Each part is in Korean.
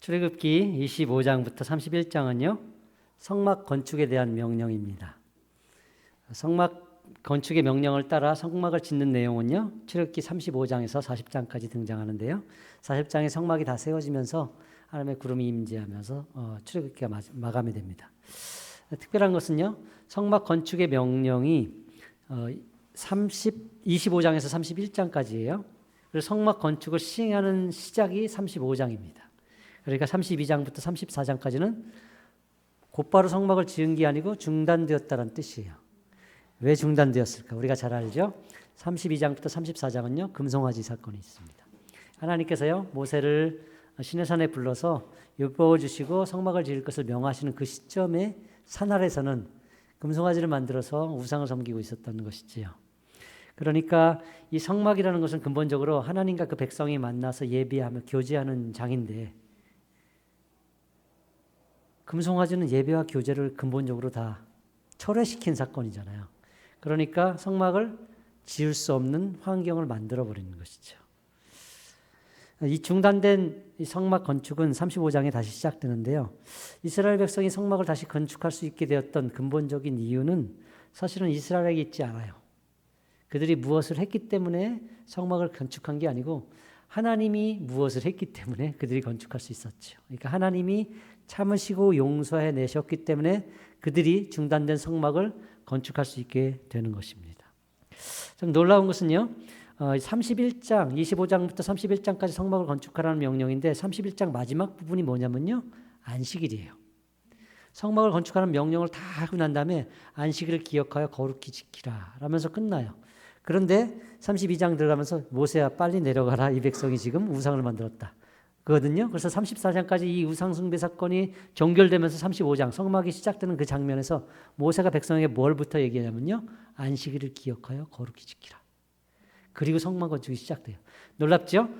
출애굽기 25장부터 31장은요. 성막 건축에 대한 명령입니다. 성막 건축의 명령을 따라 성막을 짓는 내용은요. 출애굽기 35장에서 40장까지 등장하는데요. 40장에 성막이 다 세워지면서 하나님의 구름이 임재하면서 출애굽기가 마감이 됩니다. 특별한 것은요. 성막 건축의 명령이 25장에서 31장까지예요. 그리고 성막 건축을 시행하는 시작이 35장입니다. 그러니까 32장부터 34장까지는 곧바로 성막을 지은 게 아니고 중단되었다는 뜻이에요. 왜 중단되었을까? 우리가 잘 알죠? 32장부터 34장은요. 금송아지 사건이 있습니다. 하나님께서요. 모세를 시내산에 불러서 율법을 주시고 성막을 지을 것을 명하시는 그 시점에 산 아래서는 금송아지를 만들어서 우상을 섬기고 있었다는 것이지요. 그러니까 이 성막이라는 것은 근본적으로 하나님과 그 백성이 만나서 예배하며 교제하는 장인데 금송아지는 예배와 교제를 근본적으로 다 철회시킨 사건이잖아요. 그러니까 성막을 지을 수 없는 환경을 만들어버리는 것이죠. 이 중단된 이 성막 건축은 35장에 다시 시작되는데요. 이스라엘 백성이 성막을 다시 건축할 수 있게 되었던 근본적인 이유는 사실은 이스라엘에게 있지 않아요. 그들이 무엇을 했기 때문에 성막을 건축한 게 아니고 하나님이 무엇을 했기 때문에 그들이 건축할 수 있었죠. 그러니까 하나님이 참으시고 용서해 내셨기 때문에 그들이 중단된 성막을 건축할 수 있게 되는 것입니다. 좀 놀라운 것은요. 31장, 25장부터 31장까지 성막을 건축하라는 명령인데 31장 마지막 부분이 뭐냐면요. 안식일이에요. 성막을 건축하는 명령을 다 하고 난 다음에 안식일을 기억하여 거룩히 지키라 라면서 끝나요. 그런데 32장 들어가면서 모세야 빨리 내려가라. 이 백성이 지금 우상을 만들었다. 거든요. 그래서 34장까지 이 우상 숭배 사건이 종결되면서 35장 성막이 시작되는 그 장면에서 모세가 백성에게 뭘부터 얘기하냐면요. 안식일을 기억하여 거룩히 지키라. 그리고 성막 건축이 시작돼요. 놀랍죠?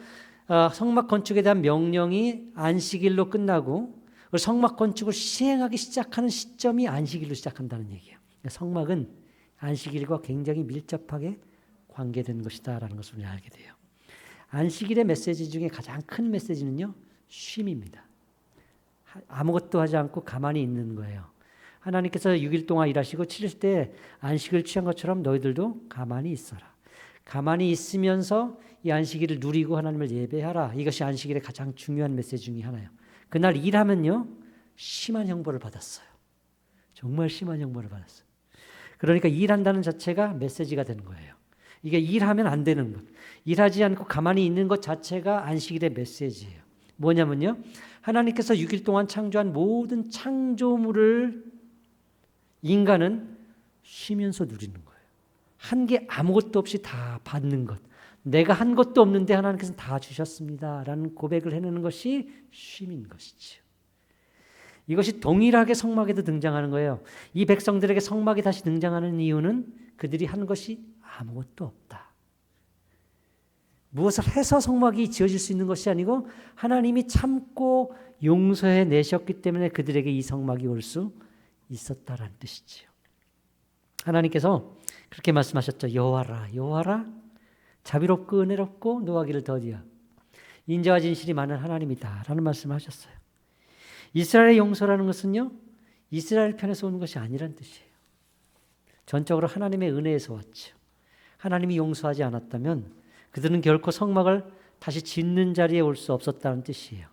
성막 건축에 대한 명령이 안식일로 끝나고 성막 건축을 시행하기 시작하는 시점이 안식일로 시작한다는 얘기예요. 성막은 안식일과 굉장히 밀접하게 관계된 것이다라는 것을 우리가 알게 돼요. 안식일의 메시지 중에 가장 큰 메시지는요. 쉼입니다. 아무것도 하지 않고 가만히 있는 거예요. 하나님께서 6일 동안 일하시고 7일 때 안식을 취한 것처럼 너희들도 가만히 있어라. 가만히 있으면서 이 안식일을 누리고 하나님을 예배하라. 이것이 안식일의 가장 중요한 메시지 중에 하나예요. 그날 일하면요. 심한 형벌을 받았어요. 정말 심한 형벌을 받았어요. 그러니까 일한다는 자체가 메시지가 되는 거예요. 이게 일하면 안 되는 것. 일하지 않고 가만히 있는 것 자체가 안식일의 메시지예요. 뭐냐면요. 하나님께서 6일 동안 창조한 모든 창조물을 인간은 쉬면서 누리는 거예요. 한 게 아무것도 없이 다 받는 것. 내가 한 것도 없는데 하나님께서는 다 주셨습니다. 라는 고백을 해내는 것이 쉼인 것이죠. 이것이 동일하게 성막에도 등장하는 거예요. 이 백성들에게 성막이 다시 등장하는 이유는 그들이 한 것이 아무것도 없다. 무엇을 해서 성막이 지어질 수 있는 것이 아니고 하나님이 참고 용서해 내셨기 때문에 그들에게 이 성막이 올 수 있었다라는 뜻이지요. 하나님께서 그렇게 말씀하셨죠. 여호와라, 여호와라, 자비롭고 은혜롭고 노하기를 더디어 인자와 진실이 많은 하나님이다라는 말씀을 하셨어요. 이스라엘의 용서라는 것은요. 이스라엘 편에서 오는 것이 아니란 뜻이에요. 전적으로 하나님의 은혜에서 왔죠. 하나님이 용서하지 않았다면 그들은 결코 성막을 다시 짓는 자리에 올 수 없었다는 뜻이에요.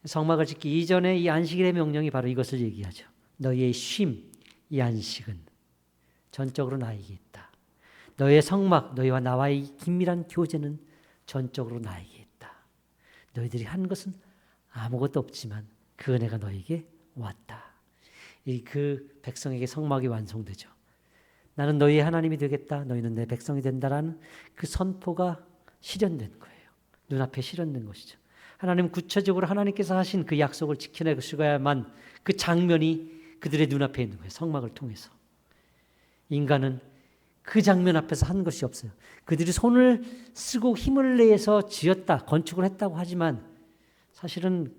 성막을 짓기 이전에 이 안식일의 명령이 바로 이것을 얘기하죠. 너희의 쉼, 이 안식은 전적으로 나에게 있다. 너희의 성막, 너희와 나와의 긴밀한 교제는 전적으로 나에게 있다. 너희들이 한 것은 아무것도 없지만 그 은혜가 너에게 왔다. 그 백성에게 성막이 완성되죠. 나는 너희의 하나님이 되겠다. 너희는 내 백성이 된다라는 그 선포가 실현된 거예요. 눈앞에 실현된 것이죠. 하나님은 구체적으로 하나님께서 하신 그 약속을 지켜내시고야만 그 장면이 그들의 눈앞에 있는 거예요. 성막을 통해서. 인간은 그 장면 앞에서 한 것이 없어요. 그들이 손을 쓰고 힘을 내서 지었다, 건축을 했다고 하지만 사실은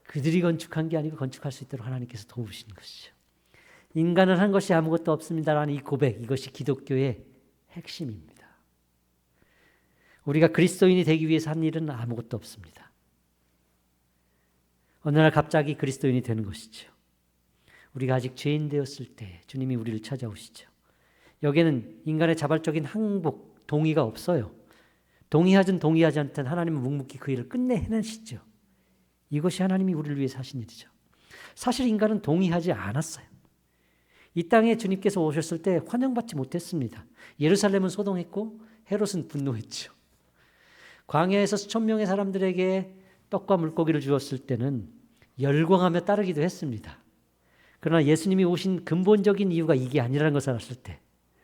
그들이 건축한 게 아니고 건축할 수 있도록 하나님께서 도우신 것이죠. 인간은 한 것이 아무것도 없습니다라는 이 고백, 이것이 기독교의 핵심입니다. 우리가 그리스도인이 되기 위해서 한 일은 아무것도 없습니다. 어느 날 갑자기 그리스도인이 되는 것이죠. 우리가 아직 죄인 되었을 때 주님이 우리를 찾아오시죠. 여기에는 인간의 자발적인 항복, 동의가 없어요. 동의하든 동의하지 않든 하나님은 묵묵히 그 일을 끝내 해내시죠. 이것이 하나님이 우리를 위해서 하신 일이죠. 사실 인간은 동의하지 않았어요. 이 땅에 주님께서 오셨을 때 환영받지 못했습니다. 예루살렘은 소동했고 헤롯은 분노했죠. 광야에서 수천 명의 사람들에게 떡과 물고기를 주었을 때는 열광하며 따르기도 했습니다. 그러나 예수님이 오신 근본적인 이유가 이게 아니라는 것을 알았을 때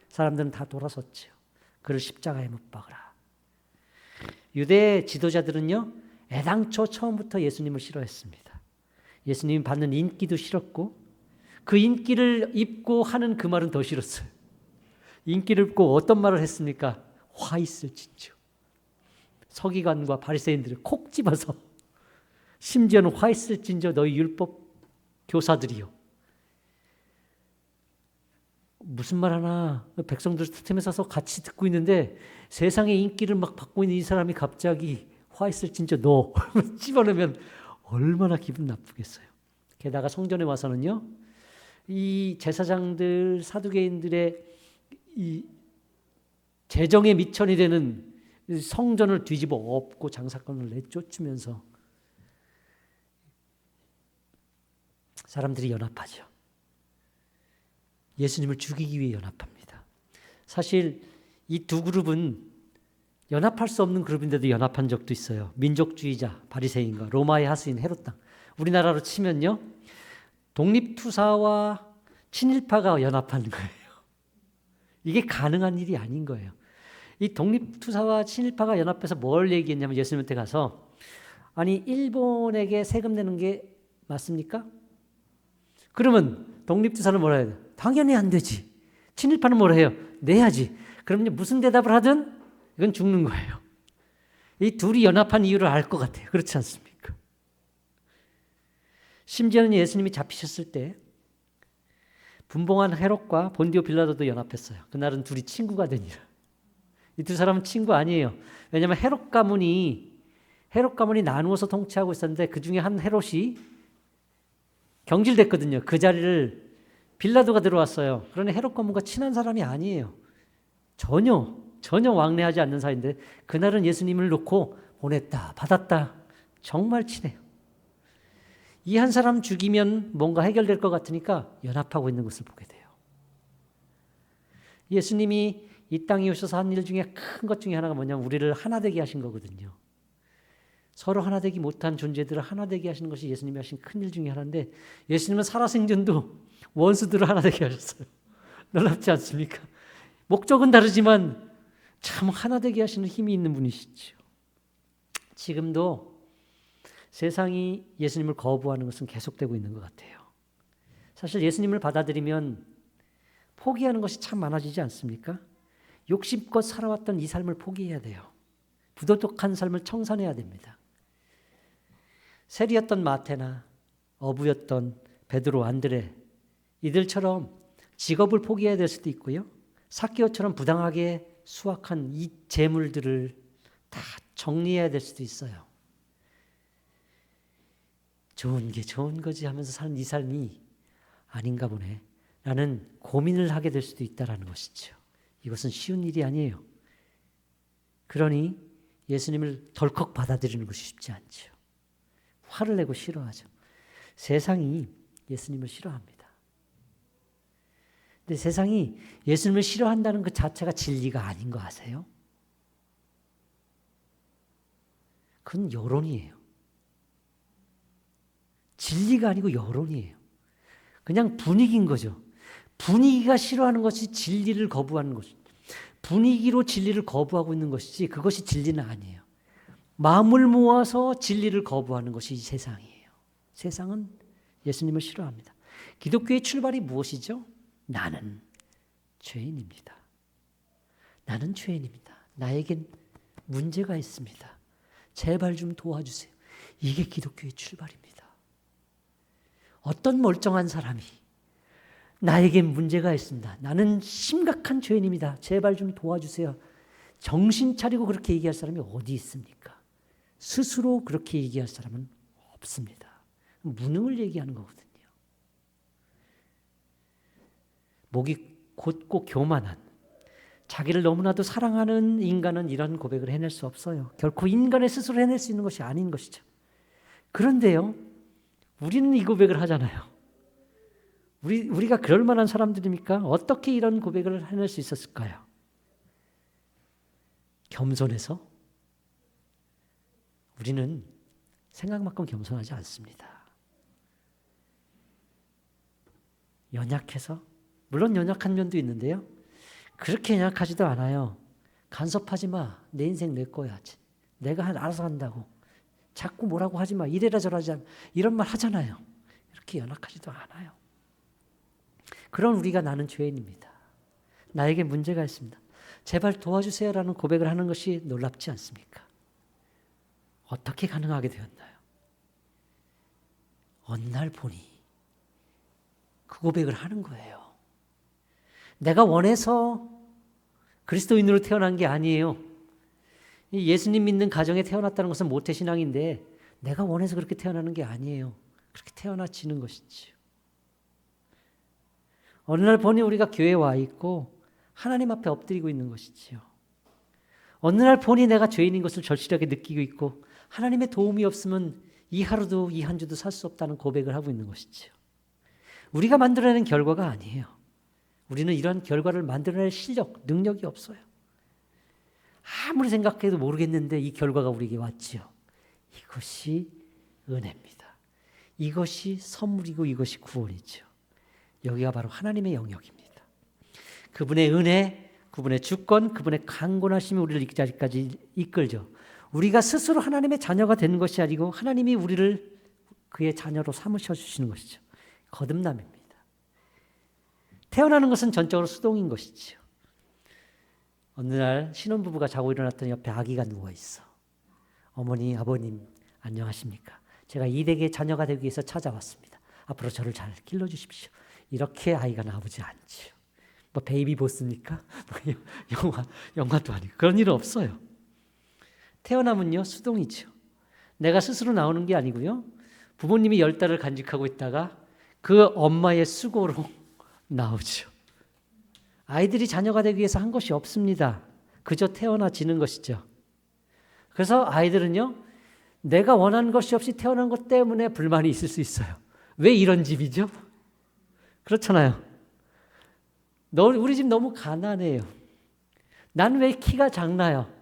사람들은 다 돌아섰죠. 그를 십자가에 못 박으라. 유대 지도자들은요, 애당초 처음부터 예수님을 싫어했습니다. 예수님이 받는 인기도 싫었고 그 인기를 입고 하는 그 말은 더 싫었어요. 인기를 입고 어떤 말을 했습니까? 화 있을진저. 서기관과 바리새인들을 콕 집어서 심지어는 화 있을진저 너희 율법 교사들이요. 무슨 말 하나 백성들 틈에 서서 같이 듣고 있는데 세상의 인기를 막 받고 있는 이 사람이 갑자기 화 있을진저 너 집어넣으면 얼마나 기분 나쁘겠어요. 게다가 성전에 와서는요, 이 제사장들 사두개인들의 이 재정의 미천이 되는 성전을 뒤집어 엎고 장사꾼을 내쫓으면서 사람들이 연합하죠. 예수님을 죽이기 위해 연합합니다. 사실 이 두 그룹은 연합할 수 없는 그룹인데도 연합한 적도 있어요. 민족주의자 바리새인과 로마의 하수인 헤롯 당. 우리나라로 치면요, 독립투사와 친일파가 연합하는 거예요. 이게 가능한 일이 아닌 거예요. 이 독립투사와 친일파가 연합해서 뭘 얘기했냐면 예수님한테 가서 아니 일본에게 세금 내는 게 맞습니까? 그러면 독립투사는 뭐라 해야 돼? 당연히 안 되지. 친일파는 뭐라 해요? 내야지. 그러면 무슨 대답을 하든 이건 죽는 거예요. 이 둘이 연합한 이유를 알 것 같아요. 그렇지 않습니까? 심지어는 예수님이 잡히셨을 때 분봉한 헤롯과 본디오 빌라도도 연합했어요. 그날은 둘이 친구가 되니라. 이 두 사람은 친구 아니에요. 왜냐하면 헤롯 가문이 나누어서 통치하고 있었는데 그 중에 한 헤롯이 경질됐거든요. 그 자리를 빌라도가 들어왔어요. 그러나 헤롯 가문과 친한 사람이 아니에요. 전혀 왕래하지 않는 사이인데 그날은 예수님을 놓고 보냈다, 받았다. 정말 친해요. 이 한 사람 죽이면 뭔가 해결될 것 같으니까 연합하고 있는 것을 보게 돼요. 예수님이 이 땅에 오셔서 한 일 중에 큰 것 중에 하나가 뭐냐면 우리를 하나 되게 하신 거거든요. 서로 하나 되기 못한 존재들을 하나 되게 하시는 것이 예수님이 하신 큰 일 중에 하나인데 예수님은 살아생전도 원수들을 하나 되게 하셨어요. 놀랍지 않습니까? 목적은 다르지만 참 하나 되게 하시는 힘이 있는 분이시죠. 지금도 세상이 예수님을 거부하는 것은 계속되고 있는 것 같아요. 사실 예수님을 받아들이면 포기하는 것이 참 많아지지 않습니까? 욕심껏 살아왔던 이 삶을 포기해야 돼요. 부도덕한 삶을 청산해야 됩니다. 세리였던 마태나 어부였던 베드로, 안드레 이들처럼 직업을 포기해야 될 수도 있고요. 삭개오처럼 부당하게 수확한 이 재물들을 다 정리해야 될 수도 있어요. 좋은 게 좋은 거지 하면서 사는 이 삶이 아닌가 보네 라는 고민을 하게 될 수도 있다는 것이죠. 이것은 쉬운 일이 아니에요. 그러니 예수님을 덜컥 받아들이는 것이 쉽지 않죠. 화를 내고 싫어하죠. 세상이 예수님을 싫어합니다. 근데 세상이 예수님을 싫어한다는 그 자체가 진리가 아닌 거 아세요? 그건 여론이에요. 진리가 아니고 여론이에요. 그냥 분위기인 거죠. 분위기가 싫어하는 것이 진리를 거부하는 것이죠. 분위기로 진리를 거부하고 있는 것이지 그것이 진리는 아니에요. 마음을 모아서 진리를 거부하는 것이 세상이에요. 세상은 예수님을 싫어합니다. 기독교의 출발이 무엇이죠? 나는 죄인입니다. 나는 죄인입니다. 나에겐 문제가 있습니다. 제발 좀 도와주세요. 이게 기독교의 출발입니다. 어떤 멀쩡한 사람이 나에겐 문제가 있습니다. 나는 심각한 죄인입니다. 제발 좀 도와주세요. 정신 차리고 그렇게 얘기할 사람이 어디 있습니까? 스스로 그렇게 얘기할 사람은 없습니다. 무능을 얘기하는 거거든요. 목이 곧고 교만한, 자기를 너무나도 사랑하는 인간은 이런 고백을 해낼 수 없어요. 결코 인간의 스스로 해낼 수 있는 것이 아닌 것이죠. 그런데요, 우리는 이 고백을 하잖아요. 우리가 그럴 만한 사람들입니까? 어떻게 이런 고백을 해낼 수 있었을까요? 겸손해서? 우리는 생각만큼 겸손하지 않습니다. 연약해서? 물론 연약한 면도 있는데요. 그렇게 연약하지도 않아요. 간섭하지 마. 내 인생 내 거야. 내가 알아서 한다고. 자꾸 뭐라고 하지 마. 이래라 저라지 않아. 이런 말 하잖아요. 이렇게 연약하지도 않아요. 그런 우리가 나는 죄인입니다. 나에게 문제가 있습니다. 제발 도와주세요라는 고백을 하는 것이 놀랍지 않습니까? 어떻게 가능하게 되었나요? 어느 날 보니 그 고백을 하는 거예요. 내가 원해서 그리스도인으로 태어난 게 아니에요. 예수님 믿는 가정에 태어났다는 것은 모태신앙인데 내가 원해서 그렇게 태어나는 게 아니에요. 그렇게 태어나지는 것이지요. 어느 날 보니 우리가 교회에 와 있고 하나님 앞에 엎드리고 있는 것이지요. 어느 날 보니 내가 죄인인 것을 절실하게 느끼고 있고 하나님의 도움이 없으면 이 하루도 이 한 주도 살 수 없다는 고백을 하고 있는 것이지요. 우리가 만들어내는 결과가 아니에요. 우리는 이런 결과를 만들어낼 실력, 능력이 없어요. 아무리 생각해도 모르겠는데 이 결과가 우리에게 왔지요. 이것이 은혜입니다. 이것이 선물이고 이것이 구원이죠. 여기가 바로 하나님의 영역입니다. 그분의 은혜, 그분의 주권, 그분의 강권하심이 우리를 이 자리까지 이끌죠. 우리가 스스로 하나님의 자녀가 되는 것이 아니고 하나님이 우리를 그의 자녀로 삼으셔 주시는 것이죠. 거듭남입니다. 태어나는 것은 전적으로 수동인 것이죠. 어느 날 신혼부부가 자고 일어났더니 옆에 아기가 누워있어. 어머니, 아버님 안녕하십니까? 제가 이 댁의 자녀가 되기 위해서 찾아왔습니다. 앞으로 저를 잘 길러주십시오. 이렇게 아이가 나오지 않지요. 뭐 베이비 보스입니까? 영화도 아니고 그런 일은 없어요. 태어남은요 수동이죠. 내가 스스로 나오는 게 아니고요. 부모님이 10달을 간직하고 있다가 그 엄마의 수고로 나오죠. 아이들이 자녀가 되기 위해서 한 것이 없습니다. 그저 태어나지는 것이죠. 그래서 아이들은요, 내가 원하는 것이 없이 태어난 것 때문에 불만이 있을 수 있어요. 왜 이런 집이죠? 그렇잖아요. 우리 집 너무 가난해요. 난 왜 키가 작나요?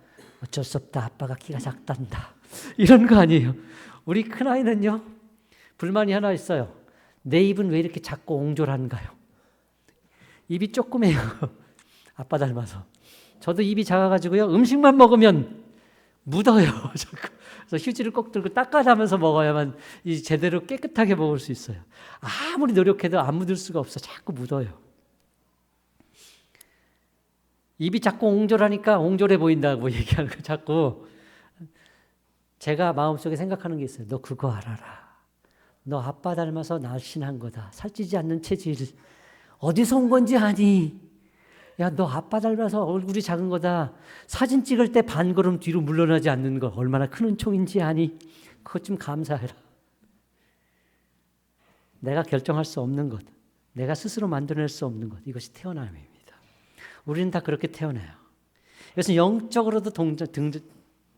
어쩔 수 없다. 아빠가 키가 작단다. 이런 거 아니에요. 우리 큰아이는요, 불만이 하나 있어요. 내 입은 왜 이렇게 작고 옹졸한가요? 입이 조그매요. 아빠 닮아서. 저도 입이 작아가지고요. 음식만 먹으면 묻어요. 그래서 휴지를 꼭 들고 닦아가면서 먹어야만 제대로 깨끗하게 먹을 수 있어요. 아무리 노력해도 안 묻을 수가 없어. 자꾸 묻어요. 입이 자꾸 옹졸하니까 옹졸해 보인다고 얘기하는 거 자꾸. 제가 마음속에 생각하는 게 있어요. 너 그거 알아라. 너 아빠 닮아서 날씬한 거다. 살찌지 않는 체질. 어디서 온 건지 아니? 야, 너 아빠 닮아서 얼굴이 작은 거다. 사진 찍을 때 반걸음 뒤로 물러나지 않는 거 얼마나 큰 은총인지 아니? 그것 좀 감사해라. 내가 결정할 수 없는 것, 내가 스스로 만들어낼 수 없는 것, 이것이 태어남입니다. 우리는 다 그렇게 태어나요. 그래서 영적으로도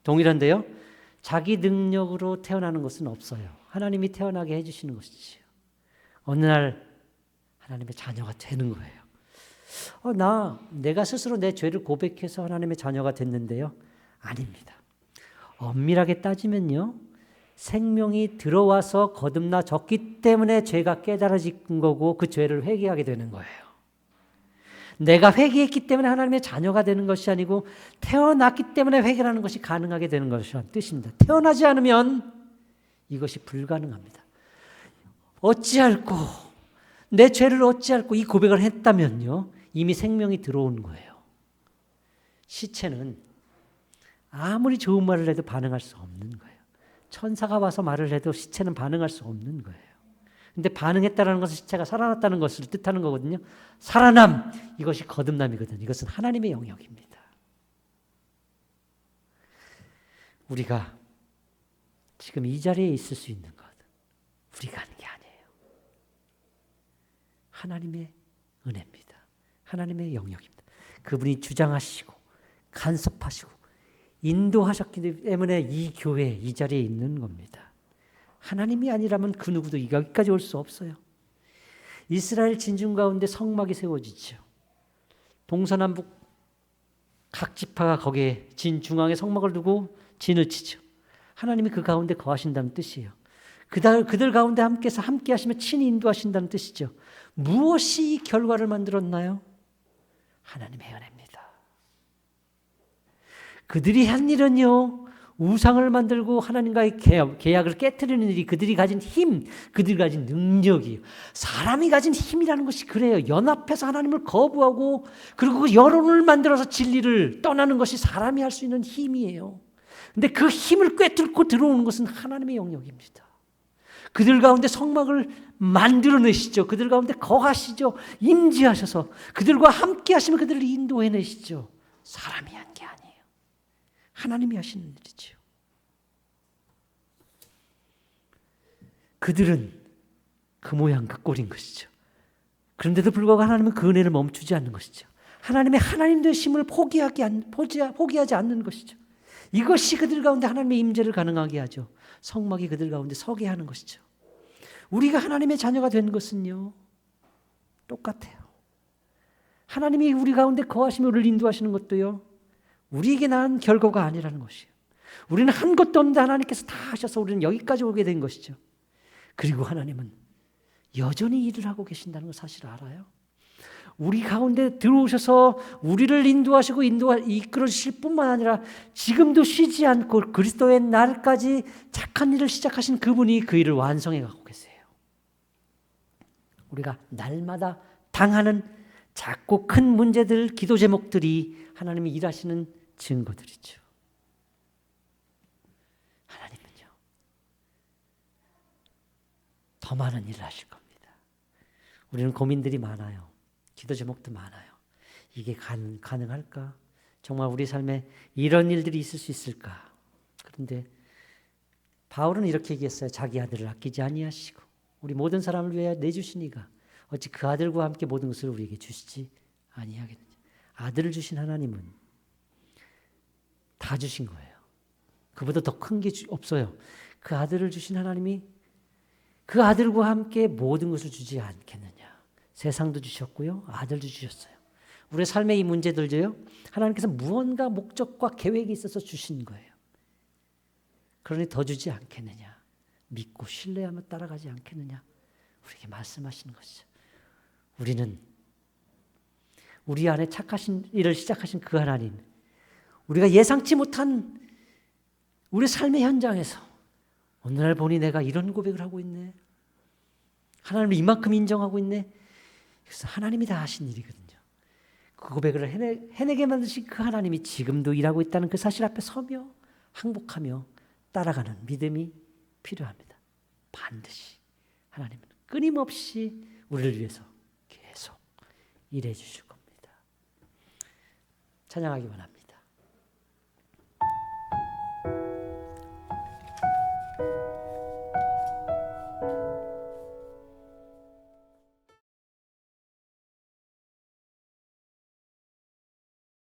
동일한데요. 자기 능력으로 태어나는 것은 없어요. 하나님이 태어나게 해주시는 것이지요. 어느 날 하나님의 자녀가 되는 거예요. 내가 스스로 내 죄를 고백해서 하나님의 자녀가 됐는데요. 아닙니다. 엄밀하게 따지면요. 생명이 들어와서 거듭나졌기 때문에 죄가 깨달아진 거고 그 죄를 회개하게 되는 거예요. 내가 회개했기 때문에 하나님의 자녀가 되는 것이 아니고 태어났기 때문에 회개하는 것이 가능하게 되는 것이라는 뜻입니다. 태어나지 않으면 이것이 불가능합니다. 어찌할꼬 내 죄를 어찌할꼬 이 고백을 했다면요. 이미 생명이 들어온 거예요. 시체는 아무리 좋은 말을 해도 반응할 수 없는 거예요. 천사가 와서 말을 해도 시체는 반응할 수 없는 거예요. 근데 반응했다는 것은 시체가 살아났다는 것을 뜻하는 거거든요. 살아남, 이것이 거듭남이거든요. 이것은 하나님의 영역입니다. 우리가 지금 이 자리에 있을 수 있는 것, 우리가 하는 게 아니에요. 하나님의 은혜입니다. 하나님의 영역입니다. 그분이 주장하시고 간섭하시고 인도하셨기 때문에 이 교회, 이 자리에 있는 겁니다. 하나님이 아니라면 그 누구도 여기까지 올 수 없어요. 이스라엘 진중 가운데 성막이 세워지죠. 동서남북 각 지파가 거기에 진 중앙에 성막을 두고 진을 치죠. 하나님이 그 가운데 거하신다는 뜻이에요. 그들 가운데 함께서 함께 하시며 친히 인도하신다는 뜻이죠. 무엇이 이 결과를 만들었나요? 하나님의 은혜입니다. 그들이 한 일은요, 우상을 만들고 하나님과의 계약을 깨트리는 일이 그들이 가진 힘, 그들이 가진 능력이에요. 사람이 가진 힘이라는 것이 그래요. 연합해서 하나님을 거부하고 그리고 그 여론을 만들어서 진리를 떠나는 것이 사람이 할 수 있는 힘이에요. 근데 그 힘을 꿰뚫고 들어오는 것은 하나님의 영역입니다. 그들 가운데 성막을 만들어내시죠. 그들 가운데 거하시죠. 임재하셔서 그들과 함께 하시면 그들을 인도해내시죠. 사람이 한 게 아니에요. 하나님이 하시는 일이죠. 그들은 그 모양 그 꼴인 것이죠. 그런데도 불구하고 하나님은 그 은혜를 멈추지 않는 것이죠. 하나님의 하나님 되심을 포기하지 않는 것이죠. 이것이 그들 가운데 하나님의 임재를 가능하게 하죠. 성막이 그들 가운데 서게 하는 것이죠. 우리가 하나님의 자녀가 된 것은요, 똑같아요. 하나님이 우리 가운데 거하시며 우리를 인도하시는 것도요, 우리에게 난 결과가 아니라는 것이에요. 우리는 한 것도 없는데 하나님께서 다 하셔서 우리는 여기까지 오게 된 것이죠. 그리고 하나님은 여전히 일을 하고 계신다는 걸 사실 알아요. 우리 가운데 들어오셔서 우리를 인도하시고 이끌어 주실 뿐만 아니라 지금도 쉬지 않고 그리스도의 날까지 착한 일을 시작하신 그분이 그 일을 완성해 가고 계세요. 우리가 날마다 당하는 작고 큰 문제들, 기도 제목들이 하나님이 일하시는 증거들이죠. 하나님은요, 더 많은 일을 하실 겁니다. 우리는 고민들이 많아요. 기도 제목도 많아요. 이게 가능할까? 정말 우리 삶에 이런 일들이 있을 수 있을까? 그런데 바울은 이렇게 얘기했어요. 자기 아들을 아끼지 아니하시고 우리 모든 사람을 위하여 내주시니가 어찌 그 아들과 함께 모든 것을 우리에게 주시지 아니하겠느냐. 아들을 주신 하나님은 다 주신 거예요. 그보다 더 큰 게 없어요. 그 아들을 주신 하나님이 그 아들과 함께 모든 것을 주지 않겠느냐. 세상도 주셨고요. 아들도 주셨어요. 우리의 삶의 이 문제들도요, 하나님께서 무언가 목적과 계획이 있어서 주신 거예요. 그러니 더 주지 않겠느냐. 믿고 신뢰하며 따라가지 않겠느냐. 우리에게 말씀하시는 것이죠. 우리는 우리 안에 착하신 일을 시작하신 그 하나님, 우리가 예상치 못한 우리 삶의 현장에서 오늘날 보니 내가 이런 고백을 하고 있네. 하나님을 이만큼 인정하고 있네. 그래서 하나님이 다 하신 일이거든요. 그 고백을 해내게 만드신 그 하나님이 지금도 일하고 있다는 그 사실 앞에 서며 항복하며 따라가는 믿음이 필요합니다. 반드시 하나님은 끊임없이 우리를 위해서 계속 일해 주실 겁니다. 찬양하기 원합니다.